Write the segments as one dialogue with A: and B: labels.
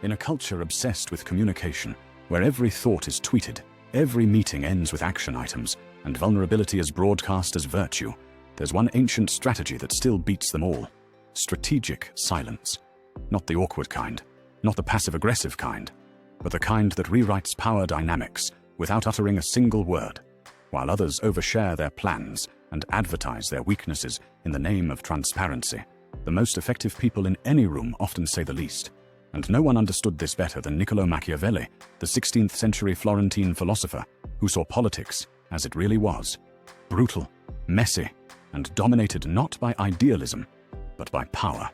A: In a culture obsessed with communication, where every thought is tweeted, every meeting ends with action items, and vulnerability is broadcast as virtue, there's one ancient strategy that still beats them all. Strategic silence. Not the awkward kind, not the passive-aggressive kind, but the kind that rewrites power dynamics without uttering a single word, while others overshare their plans and advertise their weaknesses in the name of transparency. The most effective people in any room often say the least, and no one understood this better than Niccolò Machiavelli, the 16th century Florentine philosopher who saw politics as it really was: brutal, messy, and dominated not by idealism, but by power.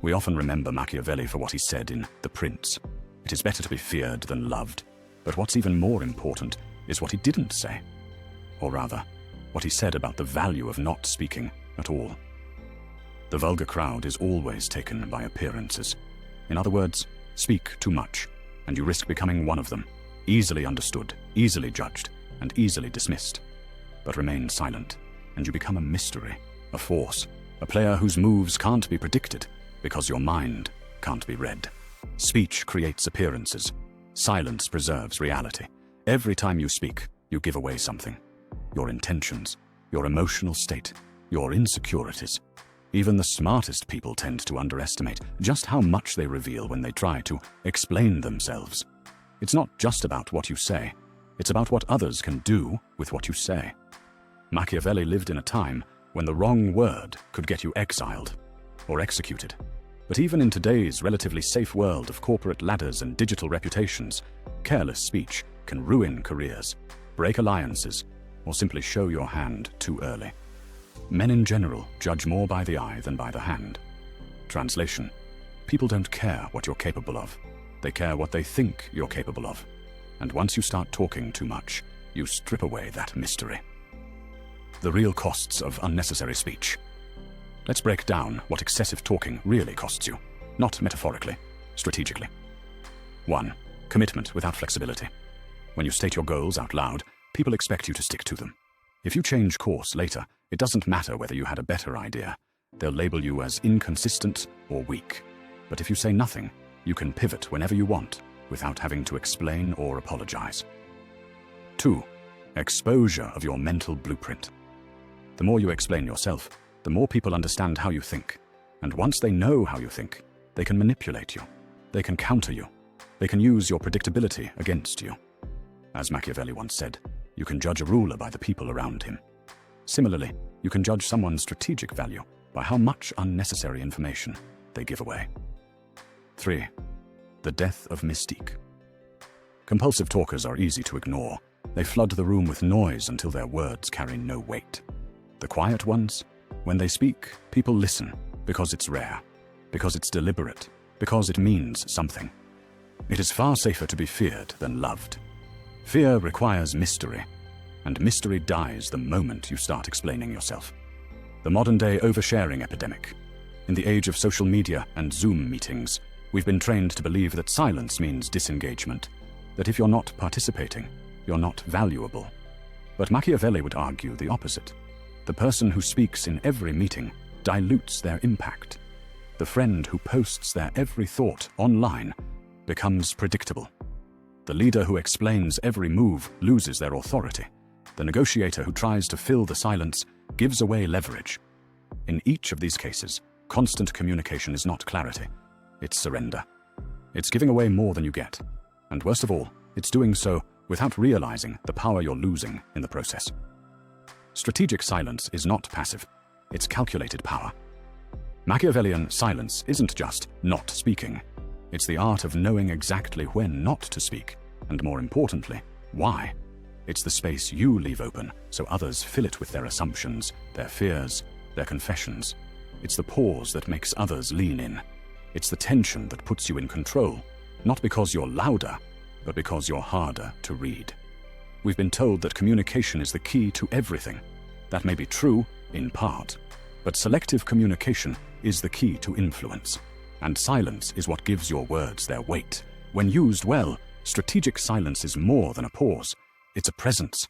A: We often remember Machiavelli for what he said in The Prince. It is better to be feared than loved, but what's even more important is what he didn't say. Or rather, what he said about the value of not speaking at all. The vulgar crowd is always taken by appearances. In other words, speak too much, and you risk becoming one of them, easily understood, easily judged, and easily dismissed. But remain silent, and you become a mystery, a force, a player whose moves can't be predicted because your mind can't be read. Speech creates appearances. Silence preserves reality. Every time you speak, you give away something. Your intentions, your emotional state, your insecurities. Even the smartest people tend to underestimate just how much they reveal when they try to explain themselves. It's not just about what you say, it's about what others can do with what you say. Machiavelli lived in a time when the wrong word could get you exiled or executed. But even in today's relatively safe world of corporate ladders and digital reputations, careless speech can ruin careers, break alliances, or simply show your hand too early. Men in general judge more by the eye than by the hand. Translation: people don't care what you're capable of. They care what they think you're capable of. And once you start talking too much, you strip away that mystery. The real costs of unnecessary speech. Let's break down what excessive talking really costs you, not metaphorically, strategically. 1. Commitment without flexibility. When you state your goals out loud, people expect you to stick to them. If you change course later, it doesn't matter whether you had a better idea. They'll label you as inconsistent or weak. But if you say nothing, you can pivot whenever you want without having to explain or apologize. 2. Exposure of your mental blueprint. The more you explain yourself, the more people understand how you think. And once they know how you think, they can manipulate you. They can counter you. They can use your predictability against you. As Machiavelli once said, you can judge a ruler by the people around him. Similarly, you can judge someone's strategic value by how much unnecessary information they give away. 3. The death of mystique. Compulsive talkers are easy to ignore. They flood the room with noise until their words carry no weight. The quiet ones, when they speak, people listen because it's rare, because it's deliberate, because it means something. It is far safer to be feared than loved. Fear requires mystery, and mystery dies the moment you start explaining yourself. The modern-day oversharing epidemic. In the age of social media and Zoom meetings, we've been trained to believe that silence means disengagement, that if you're not participating, you're not valuable. But Machiavelli would argue the opposite. The person who speaks in every meeting dilutes their impact. The friend who posts their every thought online becomes predictable. The leader who explains every move loses their authority. The negotiator who tries to fill the silence gives away leverage. In each of these cases, constant communication is not clarity. It's surrender. It's giving away more than you get. And worst of all, it's doing so without realizing the power you're losing in the process. Strategic silence is not passive. It's calculated power. Machiavellian silence isn't just not speaking. It's the art of knowing exactly when not to speak, and more importantly, why. It's the space you leave open so others fill it with their assumptions, their fears, their confessions. It's the pause that makes others lean in. It's the tension that puts you in control, not because you're louder, but because you're harder to read. We've been told that communication is the key to everything. That may be true, in part, but selective communication is the key to influence. And silence is what gives your words their weight. When used well, strategic silence is more than a pause. It's a presence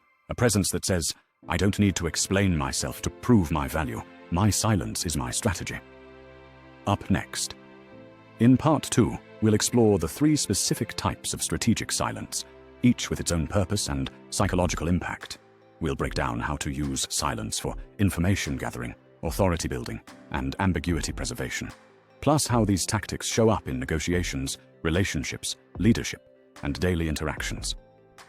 A: that says, I don't need to explain myself to prove my value. My silence is my strategy. Up next. In part 2, we'll explore the 3 specific types of strategic silence, each with its own purpose and psychological impact. We'll break down how to use silence for information gathering, authority building, and ambiguity preservation, plus how these tactics show up in negotiations, relationships, leadership, and daily interactions.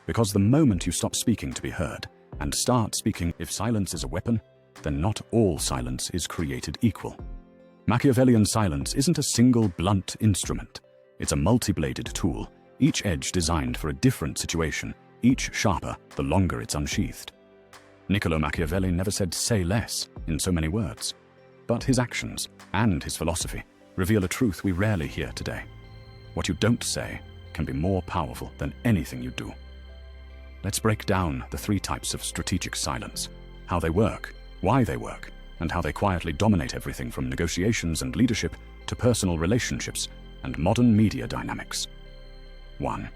A: Because the moment you stop speaking to be heard and start speaking, if silence is a weapon, then not all silence is created equal. Machiavellian silence isn't a single blunt instrument. It's a multi-bladed tool, each edge designed for a different situation, each sharper the longer it's unsheathed. Niccolò Machiavelli never said "say less" in so many words, but his actions and his philosophy reveal a truth we rarely hear today. What you don't say can be more powerful than anything you do. Let's break down the 3 types of strategic silence, how they work, why they work, and how they quietly dominate everything from negotiations and leadership to personal relationships and modern media dynamics. 1.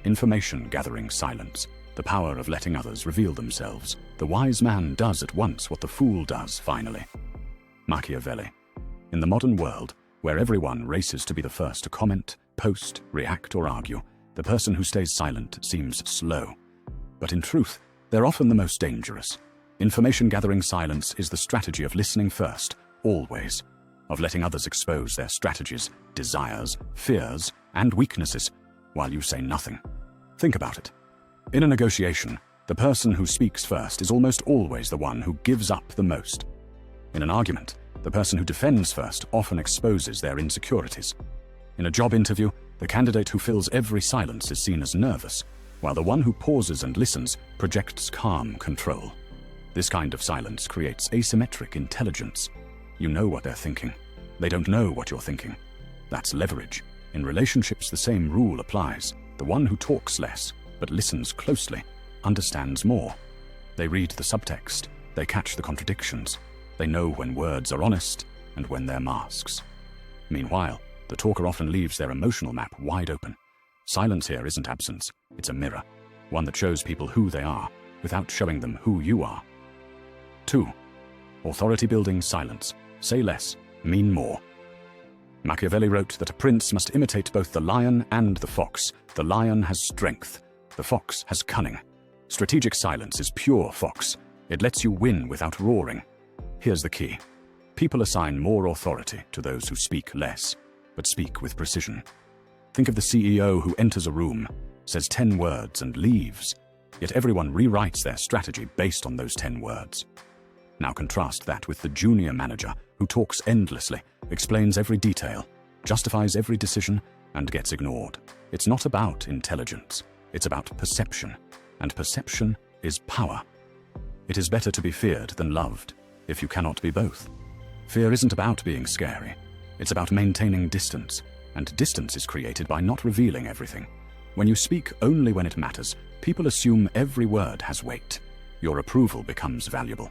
A: Information gathering silence, the power of letting others reveal themselves. The wise man does at once what the fool does finally. Machiavelli. In the modern world, where everyone races to be the first to comment, post, react, or argue, the person who stays silent seems slow. But in truth, they're often the most dangerous. Information-gathering silence is the strategy of listening first, always, of letting others expose their strategies, desires, fears, and weaknesses, while you say nothing. Think about it. In a negotiation, the person who speaks first is almost always the one who gives up the most. In an argument, the person who defends first often exposes their insecurities. In a job interview, the candidate who fills every silence is seen as nervous, while the one who pauses and listens projects calm control. This kind of silence creates asymmetric intelligence. You know what they're thinking. They don't know what you're thinking. That's leverage. In relationships, the same rule applies. The one who talks less, but listens closely, understands more. They read the subtext. They catch the contradictions. They know when words are honest and when they're masks. Meanwhile, the talker often leaves their emotional map wide open. Silence here isn't absence, it's a mirror, one that shows people who they are, without showing them who you are. 2. Authority-building silence. Say less, mean more. Machiavelli wrote that a prince must imitate both the lion and the fox. The lion has strength, the fox has cunning. Strategic silence is pure fox. It lets you win without roaring. Here's the key. People assign more authority to those who speak less, but speak with precision. Think of the CEO who enters a room, says 10 words and leaves, yet everyone rewrites their strategy based on those 10 words. Now contrast that with the junior manager who talks endlessly, explains every detail, justifies every decision, and gets ignored. It's not about intelligence, it's about perception, and perception is power. It is better to be feared than loved, if you cannot be both. Fear isn't about being scary, it's about maintaining distance, and distance is created by not revealing everything. When you speak only when it matters, people assume every word has weight. Your approval becomes valuable.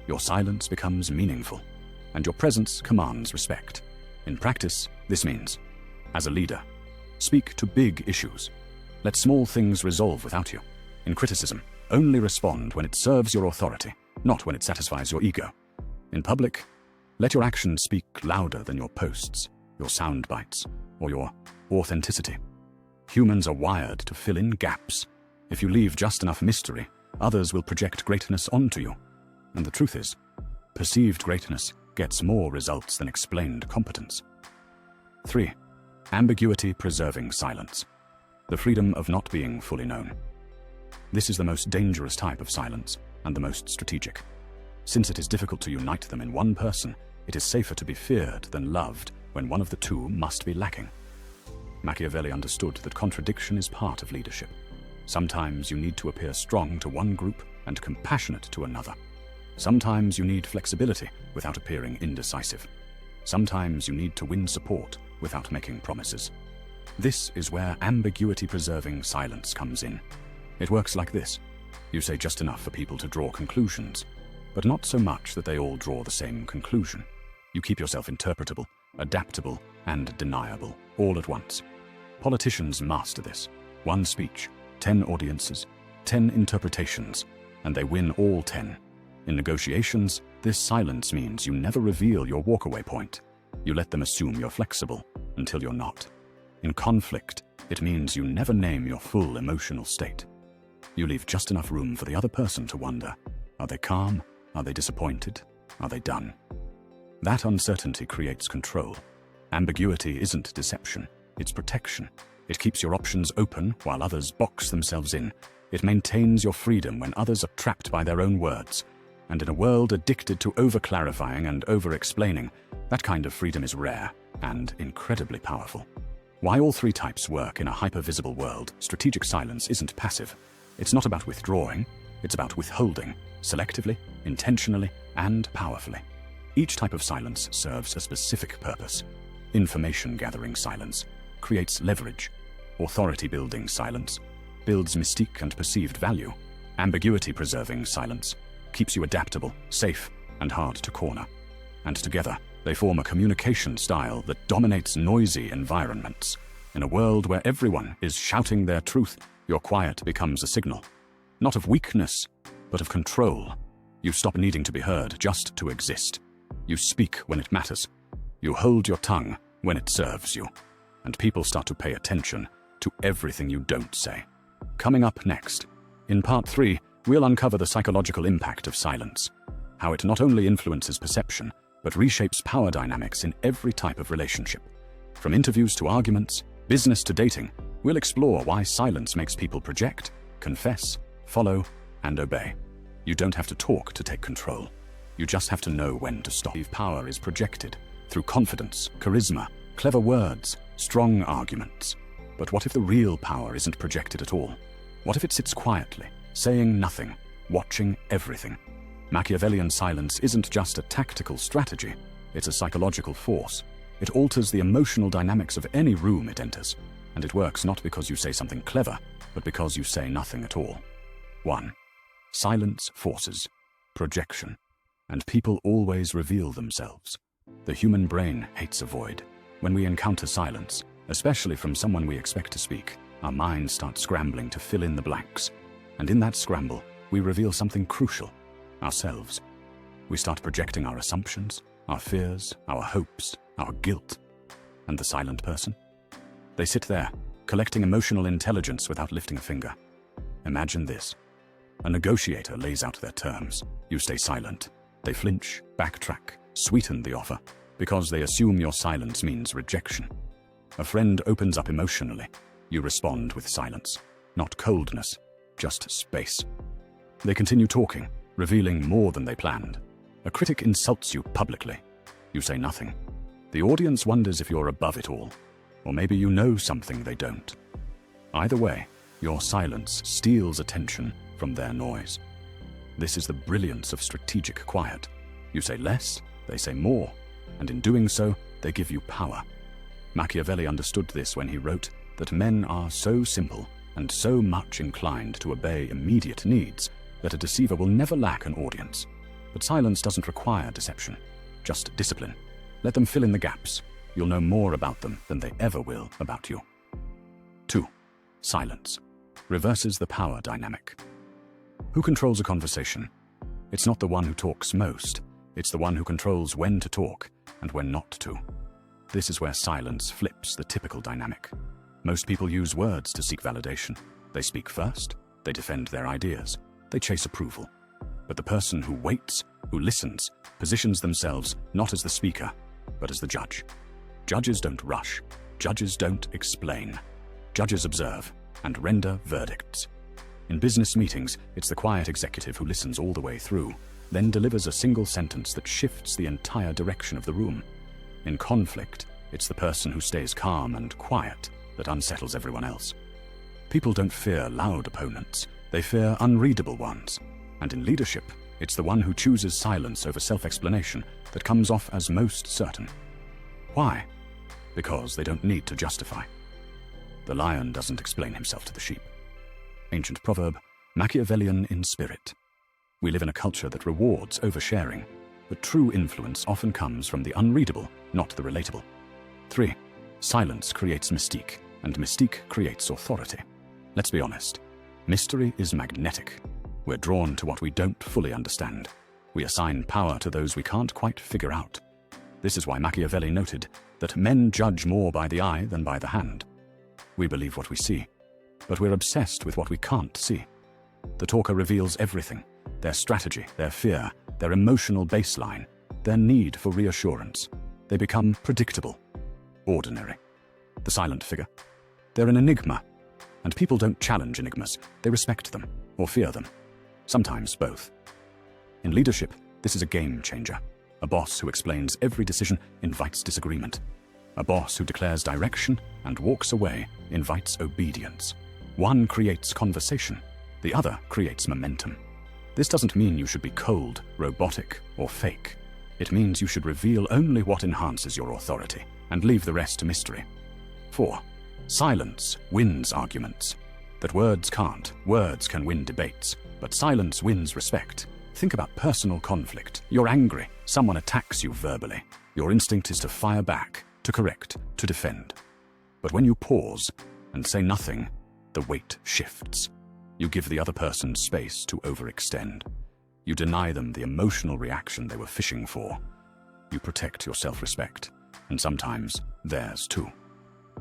A: Your silence becomes meaningful, and your presence commands respect. In practice, this means, as a leader, speak to big issues. Let small things resolve without you. In criticism, only respond when it serves your authority, not when it satisfies your ego. In public, let your actions speak louder than your posts, your sound bites, or your authenticity. Humans are wired to fill in gaps. If you leave just enough mystery, others will project greatness onto you. And the truth is, perceived greatness gets more results than explained competence. 3. Ambiguity-preserving silence. The freedom of not being fully known. This is the most dangerous type of silence, and the most strategic. Since it is difficult to unite them in one person, it is safer to be feared than loved when one of the two must be lacking. Machiavelli understood that contradiction is part of leadership. Sometimes you need to appear strong to one group and compassionate to another. Sometimes you need flexibility without appearing indecisive. Sometimes you need to win support without making promises. This is where ambiguity-preserving silence comes in. It works like this. You say just enough for people to draw conclusions, but not so much that they all draw the same conclusion. You keep yourself interpretable, adaptable, and deniable, all at once. Politicians master this. One speech, 10 audiences, 10 interpretations, and they win all 10. In negotiations, this silence means you never reveal your walkaway point. You let them assume you're flexible until you're not. In conflict, it means you never name your full emotional state. You leave just enough room for the other person to wonder, are they calm? Are they disappointed? Are they done? That uncertainty creates control. Ambiguity isn't deception, it's protection. It keeps your options open while others box themselves in. It maintains your freedom when others are trapped by their own words. And in a world addicted to over-clarifying and over-explaining, that kind of freedom is rare and incredibly powerful. Why all three types work in a hyper-visible world, strategic silence isn't passive. It's not about withdrawing, it's about withholding, selectively, intentionally, and powerfully. Each type of silence serves a specific purpose. Information-gathering silence creates leverage. Authority-building silence builds mystique and perceived value. Ambiguity-preserving silence keeps you adaptable, safe, and hard to corner. And together, they form a communication style that dominates noisy environments. In a world where everyone is shouting their truth, your quiet becomes a signal. Not of weakness, but of control. You stop needing to be heard just to exist. You speak when it matters. You hold your tongue when it serves you. And people start to pay attention to everything you don't say. Coming up next, in part 3, we'll uncover the psychological impact of silence, how it not only influences perception, but reshapes power dynamics in every type of relationship. From interviews to arguments, business to dating, we'll explore why silence makes people project, confess, follow, and obey. You don't have to talk to take control. You just have to know when to stop. Power is projected through confidence, charisma, clever words, strong arguments. But what if the real power isn't projected at all? What if it sits quietly, saying nothing, watching everything? Machiavellian silence isn't just a tactical strategy, it's a psychological force. It alters the emotional dynamics of any room it enters, and it works not because you say something clever, but because you say nothing at all. 1. Silence forces projection, and people always reveal themselves. The human brain hates a void. When we encounter silence, especially from someone we expect to speak, our minds start scrambling to fill in the blanks. And in that scramble, we reveal something crucial: ourselves. We start projecting our assumptions, our fears, our hopes, our guilt. And the silent person? They sit there, collecting emotional intelligence without lifting a finger. Imagine this. A negotiator lays out their terms. You stay silent. They flinch, backtrack, sweeten the offer, because they assume your silence means rejection. A friend opens up emotionally. You respond with silence. Not coldness, just space. They continue talking, revealing more than they planned. A critic insults you publicly. You say nothing. The audience wonders if you're above it all, or maybe you know something they don't. Either way, your silence steals attention from their noise. This is the brilliance of strategic quiet. You say less, they say more, and in doing so, they give you power. Machiavelli understood this when he wrote that men are so simple and so much inclined to obey immediate needs that a deceiver will never lack an audience. But silence doesn't require deception, just discipline. Let them fill in the gaps. You'll know more about them than they ever will about you. 2. Silence reverses the power dynamic. Who controls a conversation? It's not the one who talks most. It's the one who controls when to talk and when not to. This is where silence flips the typical dynamic. Most people use words to seek validation. They speak first, they defend their ideas, they chase approval. But the person who waits, who listens, positions themselves not as the speaker, but as the judge. Judges don't rush. Judges don't explain. Judges observe and render verdicts. In business meetings, it's the quiet executive who listens all the way through, then delivers a single sentence that shifts the entire direction of the room. In conflict, it's the person who stays calm and quiet that unsettles everyone else. People don't fear loud opponents, they fear unreadable ones. And in leadership, it's the one who chooses silence over self-explanation that comes off as most certain. Why? Because they don't need to justify. The lion doesn't explain himself to the sheep. Ancient proverb, Machiavellian in spirit. We live in a culture that rewards oversharing, but true influence often comes from the unreadable, not the relatable. 3. Silence creates mystique, and mystique creates authority. Let's be honest. Mystery is magnetic. We're drawn to what we don't fully understand. We assign power to those we can't quite figure out. This is why Machiavelli noted that men judge more by the eye than by the hand. We believe what we see, but we're obsessed with what we can't see. The talker reveals everything: their strategy, their fear, their emotional baseline, their need for reassurance. They become predictable, ordinary. The silent figure. They're an enigma, and people don't challenge enigmas. They respect them, or fear them. Sometimes both. In leadership, this is a game changer. A boss who explains every decision invites disagreement. A boss who declares direction and walks away invites obedience. One creates conversation, the other creates momentum. This doesn't mean you should be cold, robotic, or fake. It means you should reveal only what enhances your authority and leave the rest to mystery. 4. Silence wins arguments. That words can't. Words can win debates, but silence wins respect. Think about personal conflict. You're angry. Someone attacks you verbally. Your instinct is to fire back, to correct, to defend. But when you pause and say nothing, the weight shifts. You give the other person space to overextend. You deny them the emotional reaction they were fishing for. You protect your self-respect, and sometimes theirs too.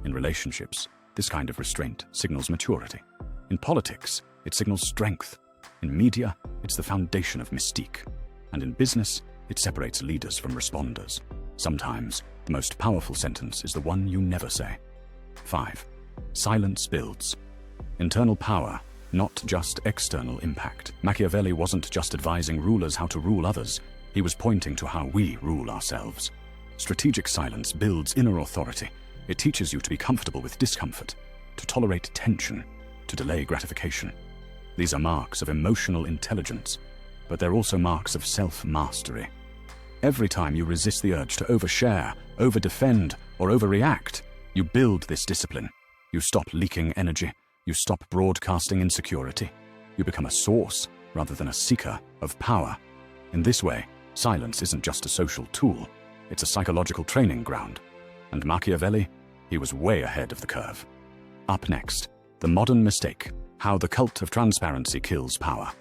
A: In relationships, this kind of restraint signals maturity. In politics, it signals strength. In media, it's the foundation of mystique. And in business, it separates leaders from responders. Sometimes, the most powerful sentence is the one you never say. 5. Silence builds. Internal power, not just external impact. Machiavelli wasn't just advising rulers how to rule others. He was pointing to how we rule ourselves. Strategic silence builds inner authority. It teaches you to be comfortable with discomfort, to tolerate tension, to delay gratification. These are marks of emotional intelligence, but they're also marks of self-mastery. Every time you resist the urge to overshare, over-defend, or overreact, you build this discipline. You stop leaking energy. You stop broadcasting insecurity. You become a source rather than a seeker of power. In this way, silence isn't just a social tool. It's a psychological training ground. And Machiavelli, he was way ahead of the curve. Up next, the modern mistake: how the cult of transparency kills power.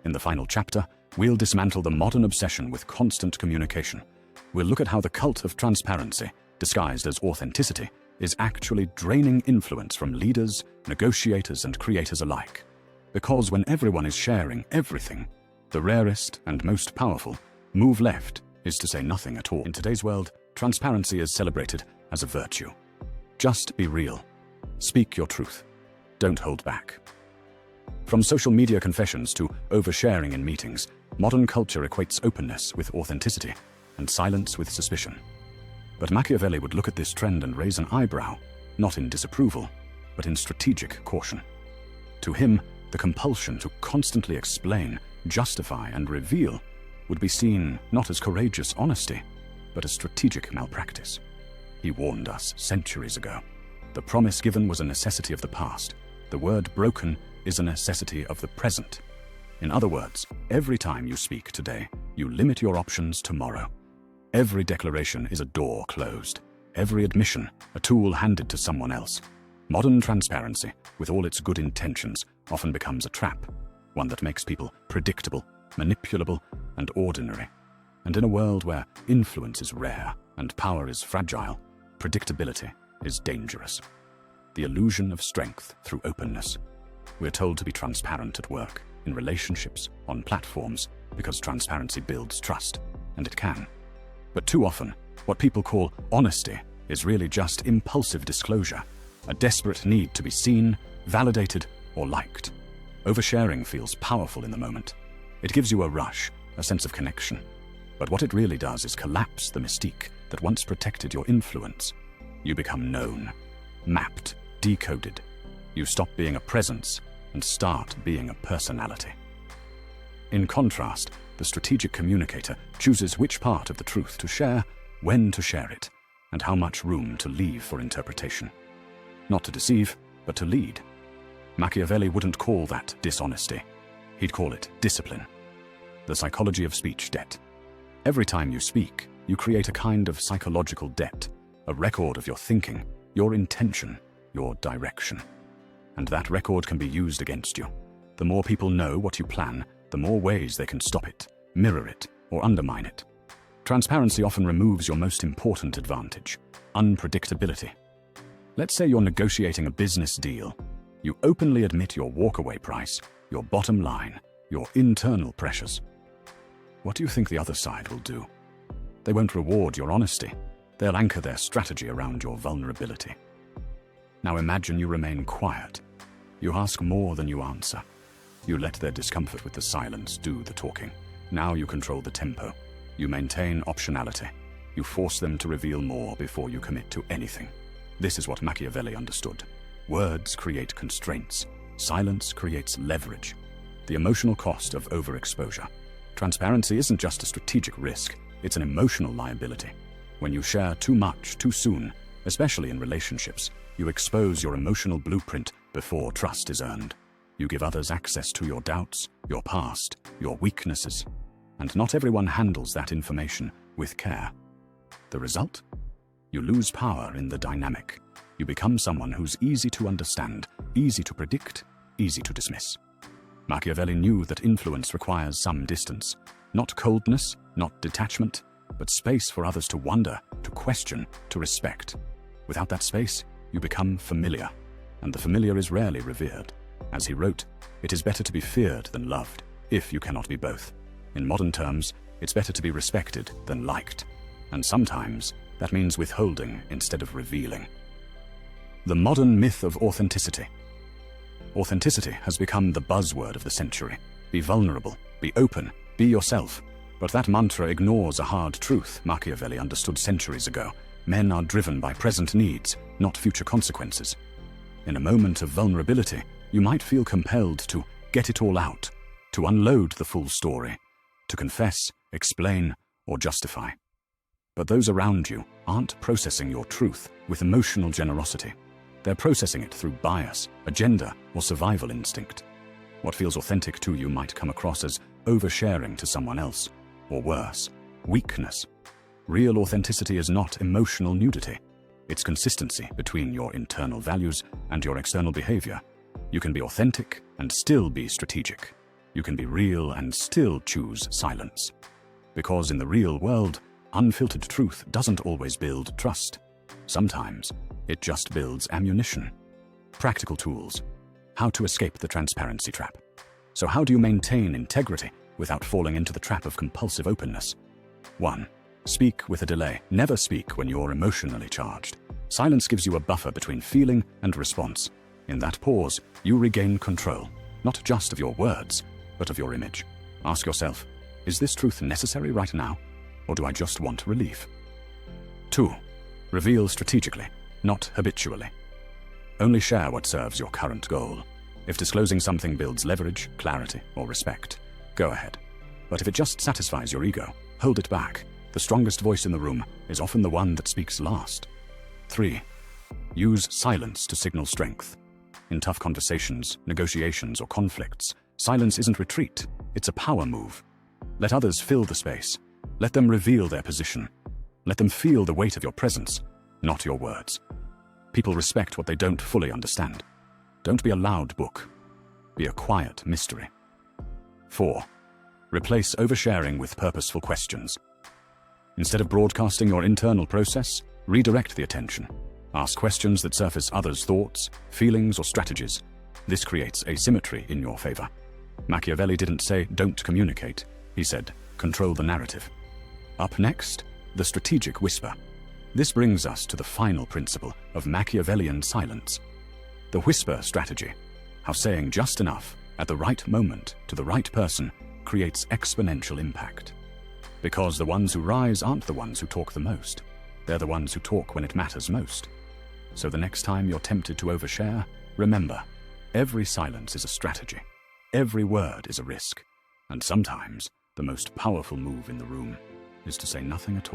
A: In the final chapter, we'll dismantle the modern obsession with constant communication. We'll look at how the cult of transparency, disguised as authenticity, is actually draining influence from leaders, negotiators, and creators alike. Because when everyone is sharing everything, the rarest and most powerful move left is to say nothing at all. In today's world, transparency is celebrated as a virtue. Just be real. Speak your truth. Don't hold back. From social media confessions to oversharing in meetings, modern culture equates openness with authenticity and silence with suspicion. But Machiavelli would look at this trend and raise an eyebrow, not in disapproval, but in strategic caution. To him, the compulsion to constantly explain, justify, and reveal would be seen not as courageous honesty, but as strategic malpractice. He warned us centuries ago. The promise given was a necessity of the past. The word broken is a necessity of the present. In other words, every time you speak today, you limit your options tomorrow. Every declaration is a door closed. Every admission, a tool handed to someone else. Modern transparency, with all its good intentions, often becomes a trap, one that makes people predictable, manipulable, and ordinary. And in a world where influence is rare and power is fragile, predictability is dangerous. The illusion of strength through openness. We're told to be transparent at work, in relationships, on platforms, because transparency builds trust, and it can. But too often, what people call honesty is really just impulsive disclosure, a desperate need to be seen, validated, or liked. Oversharing feels powerful in the moment. It gives you a rush, a sense of connection. But what it really does is collapse the mystique that once protected your influence. You become known, mapped, decoded. You stop being a presence and start being a personality. In contrast, the strategic communicator chooses which part of the truth to share, when to share it, and how much room to leave for interpretation. Not to deceive, but to lead. Machiavelli wouldn't call that dishonesty. He'd call it discipline. The psychology of speech debt. Every time you speak, you create a kind of psychological debt, a record of your thinking, your intention, your direction. And that record can be used against you. The more people know what you plan, the more ways they can stop it, mirror it, or undermine it. Transparency often removes your most important advantage: unpredictability. Let's say you're negotiating a business deal. You openly admit your walkaway price, your bottom line, your internal pressures. What do you think the other side will do? They won't reward your honesty. They'll anchor their strategy around your vulnerability. Now imagine you remain quiet. You ask more than you answer. You let their discomfort with the silence do the talking. Now you control the tempo. You maintain optionality. You force them to reveal more before you commit to anything. This is what Machiavelli understood. Words create constraints. Silence creates leverage. The emotional cost of overexposure. Transparency isn't just a strategic risk, it's an emotional liability. When you share too much too soon, especially in relationships, you expose your emotional blueprint before trust is earned. You give others access to your doubts, your past, your weaknesses. And not everyone handles that information with care. The result? You lose power in the dynamic. You become someone who's easy to understand, easy to predict, easy to dismiss. Machiavelli knew that influence requires some distance. Not coldness, not detachment, but space for others to wonder, to question, to respect. Without that space, you become familiar, and the familiar is rarely revered. As he wrote, it is better to be feared than loved, if you cannot be both. In modern terms, it's better to be respected than liked, and sometimes that means withholding instead of revealing. The modern myth of authenticity. Authenticity has become the buzzword of the century. Be vulnerable, be open, be yourself. But that mantra ignores a hard truth Machiavelli understood centuries ago. Men are driven by present needs, not future consequences. In a moment of vulnerability, you might feel compelled to get it all out, to unload the full story, to confess, explain, or justify. But those around you aren't processing your truth with emotional generosity. They're processing it through bias, agenda, or survival instinct. What feels authentic to you might come across as oversharing to someone else, or worse, weakness. Real authenticity is not emotional nudity. It's consistency between your internal values and your external behavior. You can be authentic and still be strategic. You can be real and still choose silence. Because in the real world, unfiltered truth doesn't always build trust. Sometimes, it just builds ammunition. Practical tools. How to escape the transparency trap. So how do you maintain integrity without falling into the trap of compulsive openness? 1. Speak with a delay. Never speak when you're emotionally charged. Silence gives you a buffer between feeling and response. In that pause, you regain control, not just of your words, but of your image. Ask yourself, is this truth necessary right now, or do I just want relief? 2. Reveal strategically, not habitually. Only share what serves your current goal. If disclosing something builds leverage, clarity, or respect, go ahead. But if it just satisfies your ego, hold it back. The strongest voice in the room is often the one that speaks last. 3. Use silence to signal strength. In tough conversations, negotiations, or conflicts, silence isn't retreat, it's a power move. Let others fill the space. Let them reveal their position. Let them feel the weight of your presence, not your words. People respect what they don't fully understand. Don't be a loud book. Be a quiet mystery. 4. Replace oversharing with purposeful questions. Instead of broadcasting your internal process, redirect the attention. Ask questions that surface others' thoughts, feelings, or strategies. This creates asymmetry in your favor. Machiavelli didn't say, don't communicate. He said, control the narrative. Up next, the strategic whisper. This brings us to the final principle of Machiavellian silence. The whisper strategy. How saying just enough, at the right moment, to the right person, creates exponential impact. Because the ones who rise aren't the ones who talk the most. They're the ones who talk when it matters most. So the next time you're tempted to overshare, remember, every silence is a strategy. Every word is a risk. And sometimes, the most powerful move in the room is to say nothing at all.